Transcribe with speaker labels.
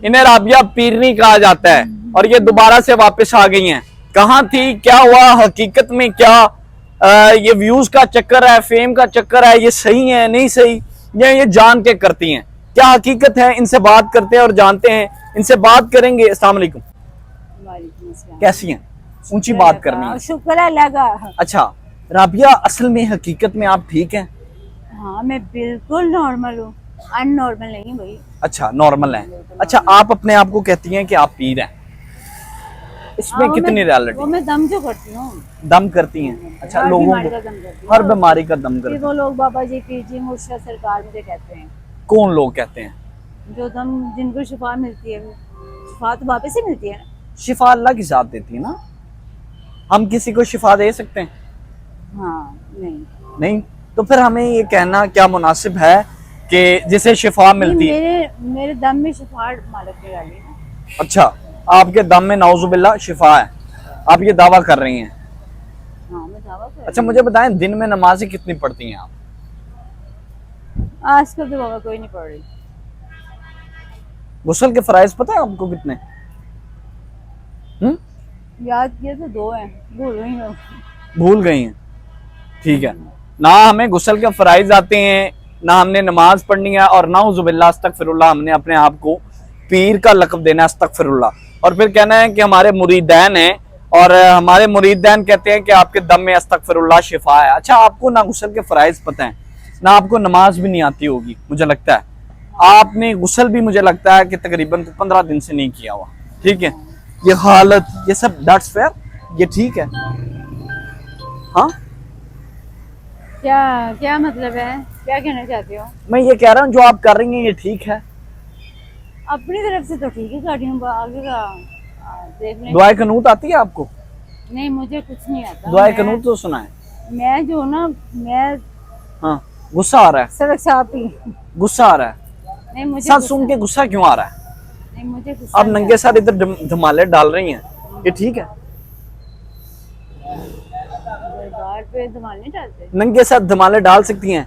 Speaker 1: इन्हें राबिया पीरनी कहा जाता है और ये दोबारा से वापस आ गई हैं। कहाँ थी, क्या हुआ, हकीकत में क्या ये व्यूज का चक्कर है, फेम का चक्कर है, ये सही है नहीं सही, ये जान के करती हैं, क्या हकीकत है, इनसे बात करते हैं और जानते हैं। इनसे बात करेंगे। अस्सलाम वालेकुम, कैसी हैं? ऊंची बात करनी है।
Speaker 2: शुक्र है लगा।
Speaker 1: अच्छा राबिया, असल में हकीकत में आप ठीक हैं?
Speaker 2: हाँ मैं बिल्कुल नॉर्मल हूँ, अननॉर्मल नहीं भाई।
Speaker 1: अच्छा नॉर्मल हैं। अच्छा आप अपने आप को कहती हैं कि आप पीर हैं, इसमें कितनी रियलिटी?
Speaker 2: वो मैं दम जो करती हूँ।
Speaker 1: दम करती हैं? अच्छा
Speaker 2: हर
Speaker 1: लोगों
Speaker 2: बीमारी
Speaker 1: को
Speaker 2: का दम करती हूँ।
Speaker 1: हर बीमारी का दम करती
Speaker 2: वो लोग बाबा जी पीर जी मुर्शिद सरकार मुझे कहते हैं।
Speaker 1: कौन लोग कहते हैं?
Speaker 2: जो दम जिनको शिफा मिलती है, शिफा तो वापस ही मिलती है ना।
Speaker 1: शिफा अल्लाह की जात देती है ना, हम किसी को शिफा दे सकते हैं?
Speaker 2: हाँ नहीं।
Speaker 1: नहीं, तो फिर हमें ये कहना क्या मुनासिब है कि जिसे शिफा मिलती है?
Speaker 2: मेरे दम में शिफा मालिक ने डाली है।
Speaker 1: अच्छा आपके दम में नाउजुबिल्लाह शिफा है, आप ये दावा कर रही हैं?
Speaker 2: हाँ मैं दावा कर।
Speaker 1: अच्छा मुझे बताएं, दिन में नमाजें कितनी पढ़ती हैं आप?
Speaker 2: आजकल तो बाबा कोई नहीं पढ़ रही।
Speaker 1: गुस्ल के फराइज पता है आपको कितने?
Speaker 2: याद किए तो 2 हैं, भूल गई हूँ।
Speaker 1: भूल गई हैं? ठीक है, ना हमें गुस्ल के फराइज आते हैं, ना हमने नमाज पढ़नी है, और ना उजुबिल्लाह अस्तगफिरुल्लाह हमने अपने आप को पीर का लक़ब देना है, अस्तगफिरुल्लाह। और फिर कहना है कि हमारे मुरीदैन हैं और हमारे मुरीदैन कहते हैं कि आपके दम में अस्तगफिरुल्लाह शिफा है। अच्छा आपको ना गुस्ल के फराइज पता है, ना आपको नमाज भी नहीं आती होगी मुझे लगता है। आपने गुस्ल भी मुझे लगता है कि तकरीबन 15 दिन से नहीं किया हुआ। ठीक है, ये हालत, ये सब, दैट्स फेयर, ये ठीक है। हाँ
Speaker 2: क्या क्या मतलब है, क्या कहना चाहते हो?
Speaker 1: मैं ये कह रहा हूँ जो आप कर रही हैं ये ठीक है?
Speaker 2: अपनी तरफ से तो ठीक है कर रही हूँ, आगे का देख लें।
Speaker 1: दुआए कनूत आती है आपको?
Speaker 2: नहीं मुझे कुछ नहीं आता।
Speaker 1: दुआए कनूत तो सुना है।
Speaker 2: मैं जो ना मैं
Speaker 1: हाँ गुस्सा आ रहा है,
Speaker 2: सड़क सापी।
Speaker 1: गुस्सा आ रहा है।
Speaker 2: नहीं मुझे
Speaker 1: सच सुन के गुस्सा क्यों आ रहा है?
Speaker 2: नहीं मुझे गुस्सा
Speaker 1: आप नंगे सर इधर धमाले डाल रही हैं, ये ठीक है?
Speaker 2: दरबार पे धमाल नहीं डालते।
Speaker 1: नंगे सर धमाले डाल सकती हैं?